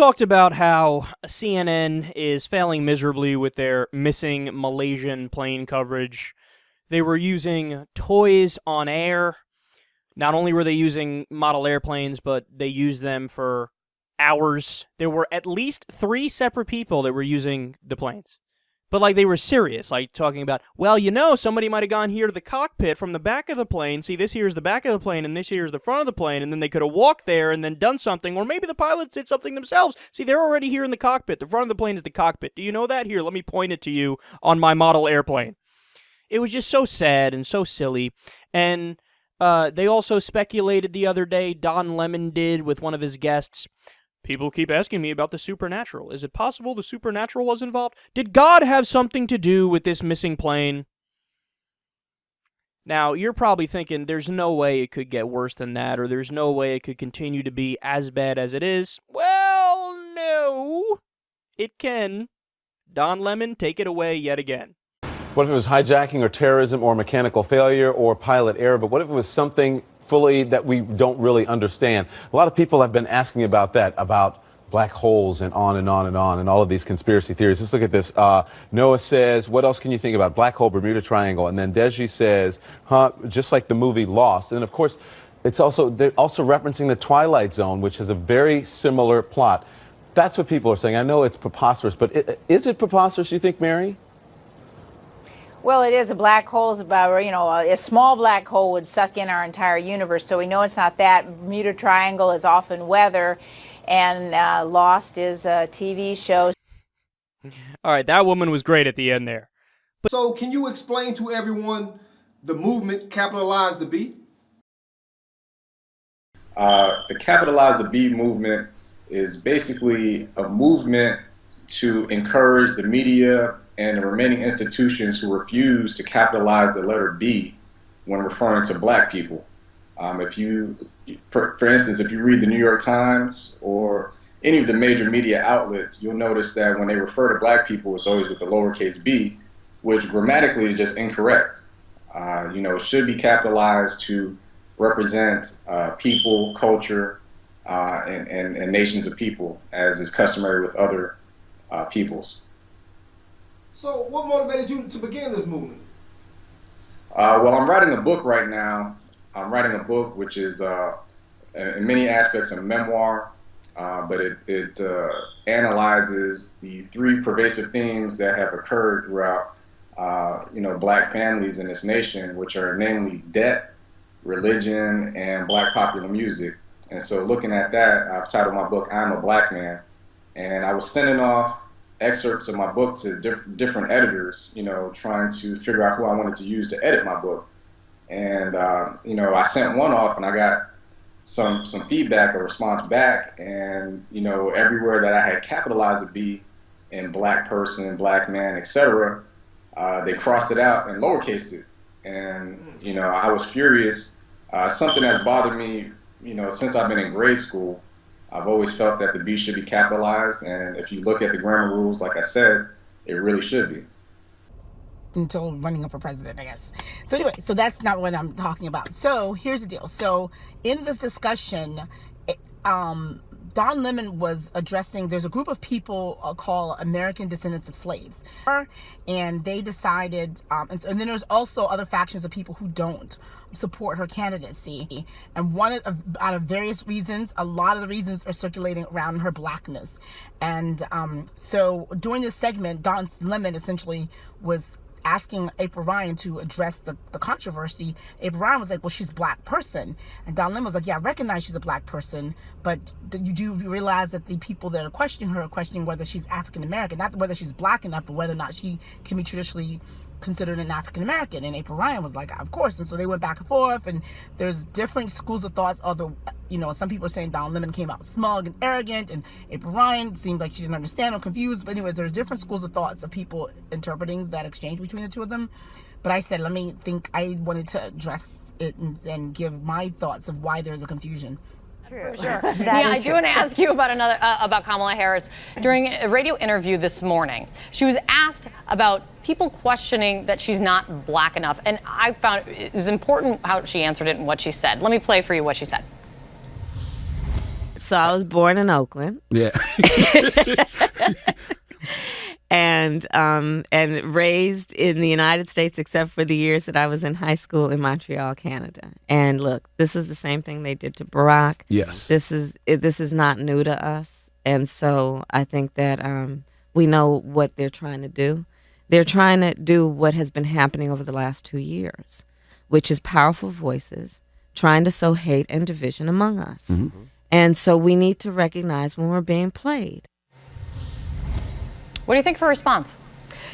talked about how CNN is failing miserably with their missing Malaysian plane coverage. They were using toys on air. Not only were they using model airplanes, but they used them for hours. There were at least 3 separate people that were using the planes. But, like, they were serious, like, talking about, well, somebody might have gone here to the cockpit from the back of the plane. See, this here is the back of the plane, and this here is the front of the plane, and then they could have walked there and then done something, or maybe the pilots did something themselves. See, they're already here in the cockpit. The front of the plane is the cockpit. Do you know that? Here, let me point it to you on my model airplane. It was just so sad and so silly. And they also speculated the other day, Don Lemon did with one of his guests, people keep asking me about the supernatural. Is it possible the supernatural was involved? Did God have something to do with this missing plane? Now, you're probably thinking there's no way it could get worse than that, or there's no way it could continue to be as bad as it is. Well, no. It can. Don Lemon, take it away yet again. What if it was hijacking or terrorism or mechanical failure or pilot error? But what if it was something fully that we don't really understand? A lot of people have been asking about that, about black holes and on and on and on and all of these conspiracy theories. Let's look at this. Noah says, what else can you think about? Black hole, Bermuda Triangle. And then Deji says, just like the movie Lost. And of course, they're also referencing the Twilight Zone, which has a very similar plot. That's what people are saying. I know it's preposterous, but is it preposterous, you think, Mary? Well, it is. A black hole is about, a small black hole would suck in our entire universe. So we know it's not that. Bermuda Triangle is often weather, and Lost is a TV show. All right, that woman was great at the end there. So can you explain to everyone the movement Capitalize the B? The Capitalize the B movement is basically a movement to encourage the media and the remaining institutions who refuse to capitalize the letter B when referring to black people. If you, for instance, if you read the New York Times or any of the major media outlets, you'll notice that when they refer to black people, it's always with the lowercase b, which grammatically is just incorrect. It should be capitalized to represent people, culture, and nations of people, as is customary with other peoples. So what motivated you to begin this movement? Well, I'm writing a book right now. I'm writing a book which is in many aspects a memoir, but it analyzes the 3 pervasive themes that have occurred throughout black families in this nation, which are namely debt, religion, and black popular music. And so looking at that, I've titled my book, I'm a Black Man. And I was sending off excerpts of my book to different editors, trying to figure out who I wanted to use to edit my book. And, I sent one off and I got some feedback or response back. And, everywhere that I had capitalized the B in black person, black man, etc., they crossed it out and lowercased it. And, I was furious. Something that's bothered me, since I've been in grade school. I've always felt that the B should be capitalized, and if you look at the grammar rules, like I said, it really should be. Until running up for president, I guess. So anyway, so that's not what I'm talking about. So here's the deal. So in this discussion, Don Lemon was addressing, there's a group of people called American Descendants of Slaves. And they decided, and then there's also other factions of people who don't support her candidacy. And out of various reasons, a lot of the reasons are circulating around her blackness. And so during this segment, Don Lemon essentially was asking April Ryan to address the controversy. April Ryan was like, well, she's a black person. And Don Lemon was like, yeah, I recognize she's a black person, but you do realize that the people that are questioning her are questioning whether she's African American, not whether she's black enough, but whether or not she can be traditionally considered an African American. And April Ryan was like, of course. And so they went back and forth, and there's different schools of thoughts. Although, some people are saying Don Lemon came out smug and arrogant, and April Ryan seemed like she didn't understand or confused. But anyways, there's different schools of thoughts of people interpreting that exchange between the two of them. But I said, I wanted to address it and give my thoughts of why there's a confusion. For sure. I do want to ask you about about Kamala Harris. During a radio interview this morning, she was asked about people questioning that she's not black enough, and I found it was important how she answered it and what she said. Let me play for you what she said. So I was born in Oakland. Yeah. And raised in the United States, except for the years that I was in high school in Montreal, Canada. And look, this is the same thing they did to Barack. Yes. This is not new to us. And so I think that we know what they're trying to do. They're trying to do what has been happening over the last 2 years, which is powerful voices trying to sow hate and division among us. Mm-hmm. And so we need to recognize when we're being played. What do you think of her response?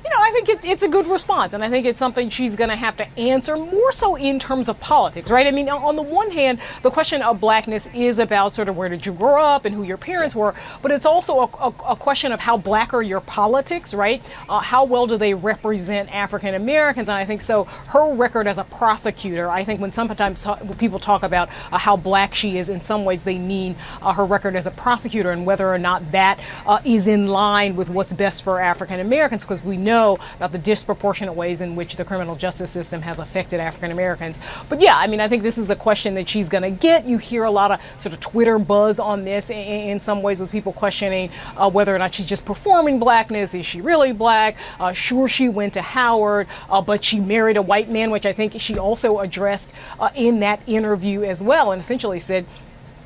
You know, I think it's a good response, and I think it's something she's going to have to answer more so in terms of politics, right? I mean, on the one hand, the question of blackness is about sort of where did you grow up and who your parents were, but it's also a question of how black are your politics, right? How well do they represent African Americans? And I think so her record as a prosecutor, I think when sometimes people talk about how black she is, in some ways they mean her record as a prosecutor and whether or not that is in line with what's best for African Americans, because we know about the disproportionate ways in which the criminal justice system has affected African Americans. But yeah, I mean, I think this is a question that she's going to get. You hear a lot of sort of Twitter buzz on this in some ways, with people questioning whether or not she's just performing blackness. Is she really black? Sure, she went to Howard, but she married a white man, which I think she also addressed in that interview as well, and essentially said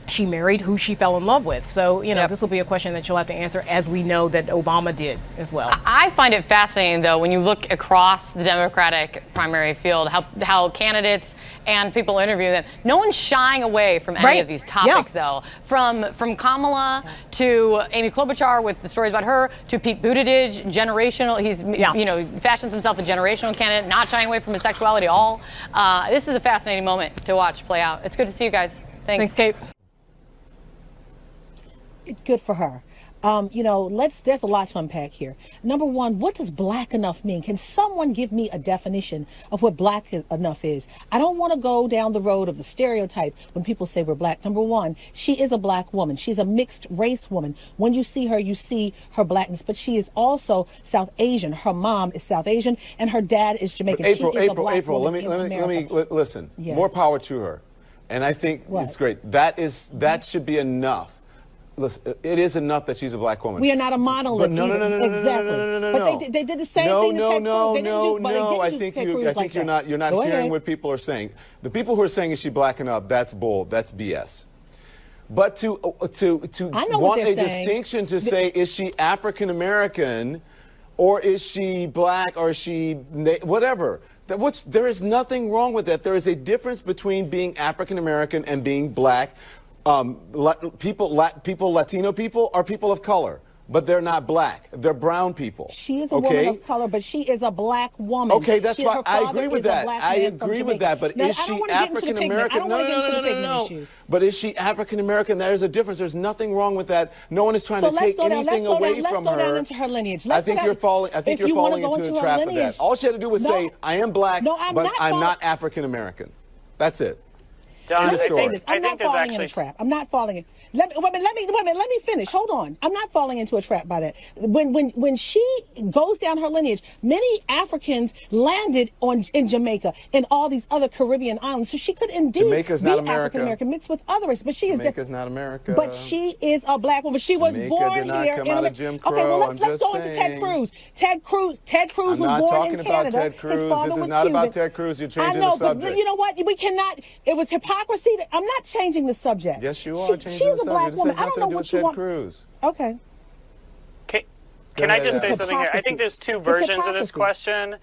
she married who she fell in love with. So, you know, this will be a question that she'll have to answer, as we know that Obama did as well. I find it fascinating, though, when you look across the Democratic primary field, how candidates and people interview them, no one's shying away from any of these topics, though. From Kamala to Amy Klobuchar with the stories about her, to Pete Buttigieg, generational. He's, you know, fashions himself a generational candidate, not shying away from his sexuality at all. This is a fascinating moment to watch play out. It's good to see you guys. Thanks. Thanks, Kate. Good for her. You know, there's a lot to unpack here. Number one, what does black enough mean? Can someone give me a definition of what black enough is? I don't want to go down the road of the stereotype when people say we're black. Number one, she is a black woman. She's a mixed race woman. When you see her blackness, but she is also South Asian. Her mom is South Asian and her dad is Jamaican. April, let me listen. Yes. More power to her. And I think it's great. That should be enough. Listen, it is enough that she's a black woman. We are not a monolith. No. Exactly. But they did the same thing. No. I think you're not hearing what people are saying. The people who are saying is she black enough, that's bull. That's BS. But to want a distinction to say is she African American, or is she black, or is she whatever. There is nothing wrong with that. There is a difference between being African American and being black. Latino people are people of color, but they're not black. They're brown people. She is a woman of color, but she is a black woman. Okay, that's why I agree with that. I agree with that. But is she African American? No. But is she African American? There is a difference. There's nothing wrong with that. No one is trying to take anything away from her. Let's go down into her lineage. I think you're falling into the trap of that. All she had to do was say, "I am black, but I'm not African American." That's it. Don, I'm not falling in a trap. I'm not falling in. Let me finish. Hold on. I'm not falling into a trap by that. When she goes down her lineage, many Africans landed in Jamaica and all these other Caribbean islands. So she could indeed be African American mixed with other races. But she is Jamaica's not America. But she is a black woman. She was born did not here. Come out of Jim Crow. Okay, well let's go into Ted Cruz. Ted Cruz was born in Canada. I'm not talking about Ted Cruz. This is not about Ted Cruz. You're changing the subject. But you know what? We cannot. It was hypocrisy. I'm not changing the subject. Yes, you are. She's a black woman. I don't know what you want. Cruz. Okay. Can I just say something here? I think there's two versions of this question.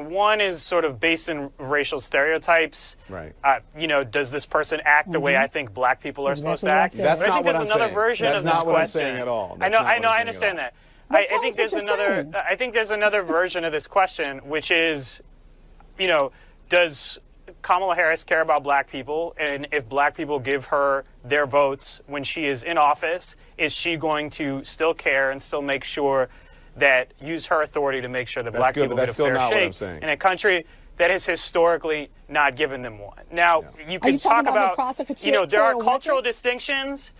One is sort of based in racial stereotypes. Right. You know, does this person act the way I think black people are supposed to act? That's not what I'm saying. I think there's another version of this question. That's not what I'm saying at all. I know. I understand that. I think there's another. I think there's another version of this question, which is, you know, does Kamala Harris care about black people? And if black people give her their votes when she is in office, is she going to still care and still make sure that use her authority to make sure that black people get a fair shake in a country that has historically not given them one? Now, you can talk about you know, there are cultural distinctions.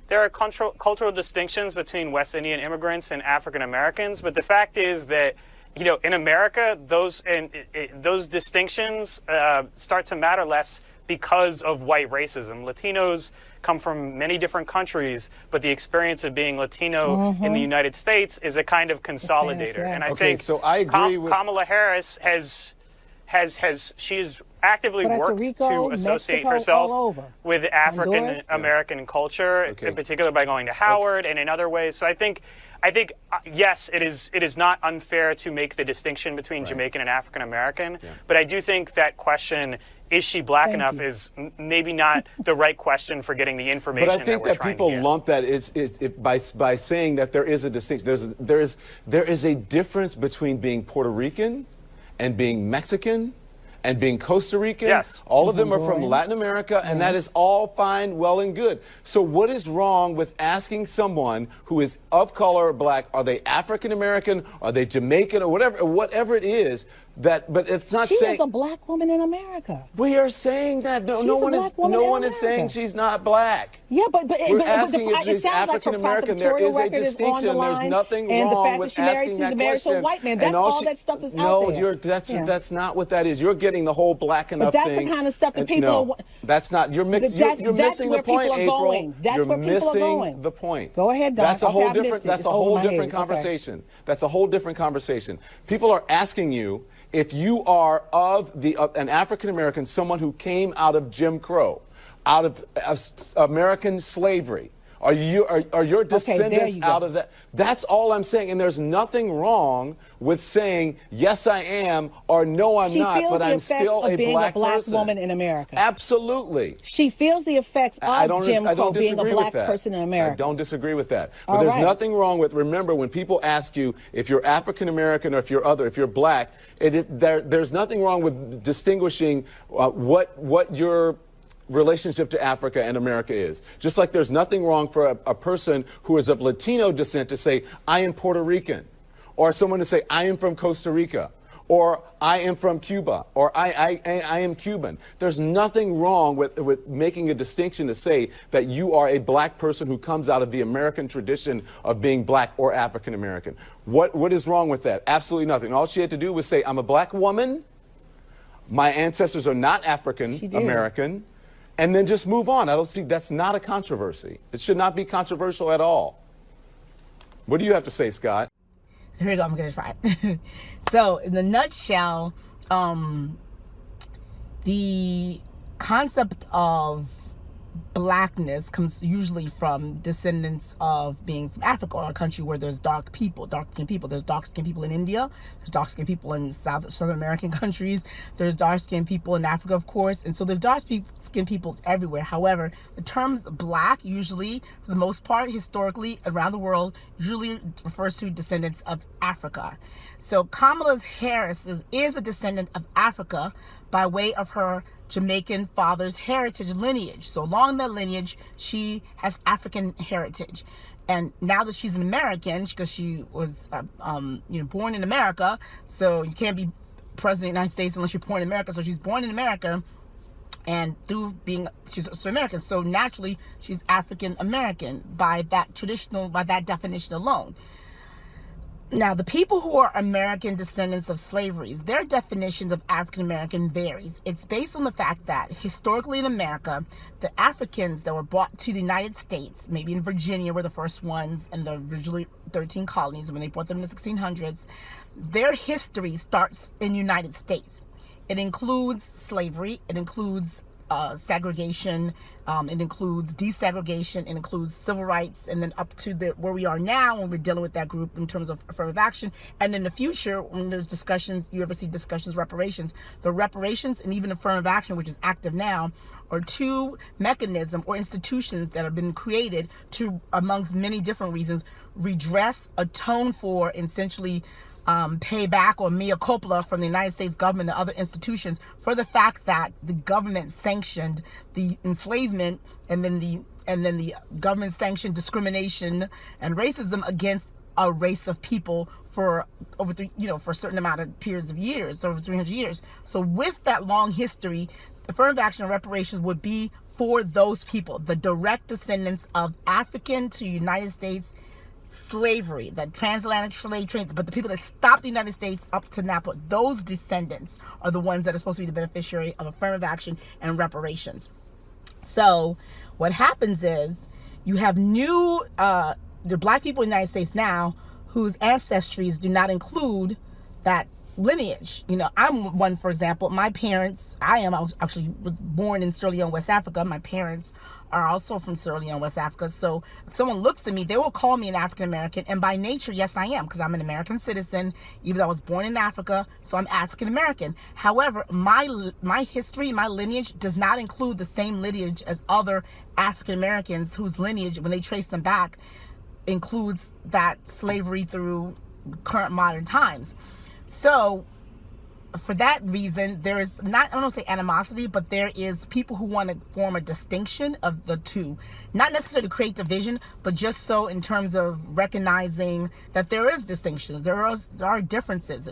There are cultural distinctions between West Indian immigrants and African Americans, but the fact is that, you know, in America, those distinctions start to matter less because of white racism. Latinos come from many different countries, but the experience of being Latino in the United States is a kind of consolidator. Spanish, yeah. And I Okay, think so I agree with Kamala Harris she's actively Puerto worked Rico, to associate Mexico, all herself over. with African Honduras. American culture, Okay. in particular by going to Howard and in other ways. So I think yes, it is not unfair to make the distinction between Jamaican and African American, but I do think that question, is she black enough, is maybe not the right question for getting the information. But I think that people get. lump that by saying that there is a distinction. There is a difference between being Puerto Rican and being Mexican and being Costa Rican. Yes. All of them are from Latin America, and that is all fine, well, and good. So what is wrong with asking someone who is of color or black, are they African American, are they Jamaican, or whatever it is, but it's not She saying is a black woman in America. we are saying that no She's a one black woman in is saying America. she's not black. Yeah, but We're but asking the, if she's it sounds like her African American. There is prosecutorial a record is on distinction. the There's line, nothing and the wrong fact with that she married, asking that married to question. a white man. And That's all she- that stuff is no, out there. that's not what that is. You're getting the whole black enough that's the thing. kind of stuff that And people no, are- that's not. You're mixing. That's You're missing the where people point, are April. going. That's You're where people are missing going. the point. Go ahead, Doc. That's a Okay, whole I missed different. it. That's It's a over whole my head. different Okay. conversation. That's a whole different conversation. People are asking you if you are of an African American, someone who came out of Jim Crow, out of American slavery. Are your descendants you go. out of that? That's all I'm saying. And there's nothing wrong with saying, yes, I am, or no, I'm She not, feels but the I'm effects still of a being black a black person. woman in America. Absolutely. She feels the effects of Jim Crow being a disagree black with that. person in America. I don't disagree with that. But All there's right. nothing wrong with, remember, when people ask you if you're African American or if you're black, there's nothing wrong with distinguishing what your relationship to Africa and America is. Just like there's nothing wrong for a person who is of Latino descent to say, I am Puerto Rican, or someone to say, I am from Costa Rica, or I am from Cuba, or I am Cuban. There's nothing wrong with making a distinction to say that you are a black person who comes out of the American tradition of being black or African American. What is wrong with that? Absolutely nothing. All she had to do was say, I'm a black woman, my ancestors are not African American, and then just move on. I don't see, that's not a controversy. It should not be controversial at all. What do you have to say, Scott? Here we go. I'm gonna try it. So, in the nutshell, the concept of blackness comes usually from descendants of being from Africa, or a country where there's dark-skinned people. There's dark-skinned people in India. There's dark-skinned people in Southern American countries. There's dark-skinned people in Africa, of course. And so there's dark-skinned people everywhere. However, the term black usually, for the most part, historically, around the world, usually refers to descendants of Africa. So Kamala Harris is a descendant of Africa by way of her Jamaican father's heritage lineage. So along that lineage, she has African heritage. And now that she's an American, because she was born in America, so you can't be president of the United States unless you're born in America. So she's born in America, and through being she's American, so naturally she's African American by that definition alone. Now, the people who are American descendants of slavery, their definitions of African American varies. It's based on the fact that historically in America, the Africans that were brought to the United States, maybe in Virginia were the first ones, and the originally 13 colonies when they brought them in the 1600s, their history starts in the United States. It includes slavery, it includes segregation, it includes desegregation, it includes civil rights, and then up to where we are now when we're dealing with that group in terms of affirmative action. And in the future, when there's discussions, you ever see discussions, reparations, the reparations and even affirmative action, which is active now, are two mechanisms or institutions that have been created to, amongst many different reasons, redress, atone for, and essentially pay back or mea culpa from the United States government and other institutions for the fact that the government sanctioned the enslavement and then the government sanctioned discrimination and racism against a race of people for over for a certain amount of periods of years, over 300 years. So with that long history, affirmative action and reparations would be for those people, the direct descendants of African to United States slavery, the transatlantic slave trades, but the people that stopped the United States up to Napa, those descendants are the ones that are supposed to be the beneficiary of affirmative action and reparations. So what happens is you have the black people in the United States now whose ancestries do not include that lineage. You know, I'm one, for example. My parents, I was born in Sierra Leone, West Africa. My parents are also from Sierra Leone, West Africa. So if someone looks at me, they will call me an African American. And by nature, yes, I am, because I'm an American citizen, even though I was born in Africa. So I'm African American. However, my history, my lineage does not include the same lineage as other African Americans whose lineage, when they trace them back, includes that slavery through current modern times. So for that reason, there is not, I don't say animosity, but there is people who want to form a distinction of the two. Not necessarily to create division, but just so in terms of recognizing that there is distinctions, there are differences.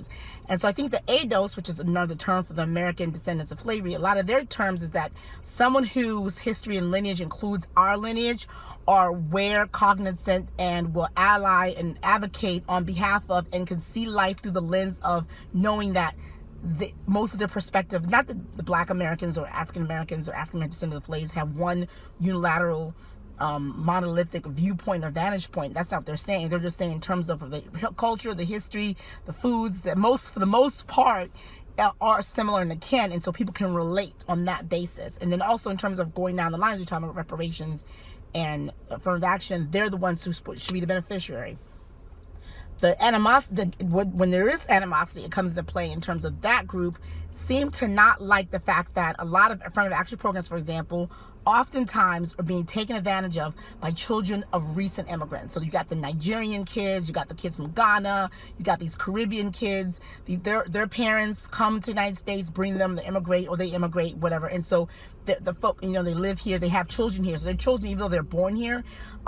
And so I think the ADOS, which is another term for the American descendants of slavery, a lot of their terms is that someone whose history and lineage includes our lineage are aware, cognizant, and will ally and advocate on behalf of and can see life through the lens of knowing that most of their perspective, not that the Black Americans or African Americans or African American descendants of slaves have one unilateral monolithic viewpoint or vantage point. That's not what they're saying. They're just saying in terms of the culture, the history, the foods, that for the most part are similar and akin, and so people can relate on that basis. And then also in terms of going down the lines, we're talking about reparations and affirmative action, they're the ones who should be the beneficiary. The animosity, when there is animosity, it comes into play in terms of that group, seem to not like the fact that a lot of affirmative action programs, for example, oftentimes are being taken advantage of by children of recent immigrants. So you got the Nigerian kids, you got the kids from Ghana, you got these Caribbean kids, their parents come to the United States, bring them, they immigrate, or they immigrate, whatever. And so the folk, you know, they live here, they have children here. So their children, even though they're born here,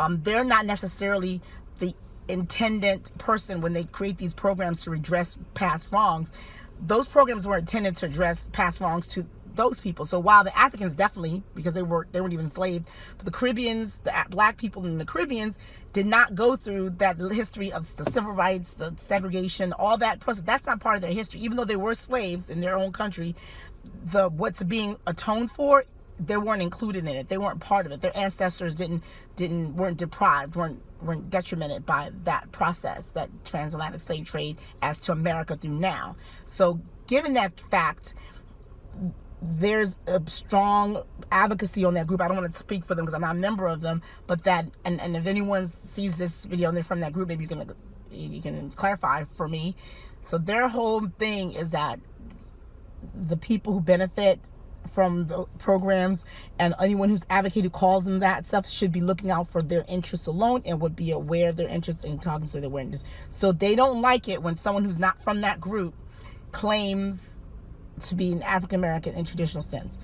they're not necessarily the intended person when they create these programs to redress past wrongs. Those programs were intended to address past wrongs to those people. So while the Africans definitely, because they weren't even enslaved, but the Caribbeans, the Black people in the Caribbeans did not go through that history of the civil rights, the segregation, all that process. That's not part of their history. Even though they were slaves in their own country, what's being atoned for, they weren't included in it. They weren't part of it. Their ancestors weren't deprived, weren't detrimented by that process, that transatlantic slave trade as to America through now. So given that fact, there's a strong advocacy on that group. I don't want to speak for them because I'm not a member of them, but that, and if anyone sees this video and they're from that group, maybe you can clarify for me. So their whole thing is that the people who benefit from the programs and anyone who's advocated calls them that stuff should be looking out for their interests alone and would be aware of their interests and cognizant of their awareness. So they don't like it when someone who's not from that group claims to be an African American in traditional sense.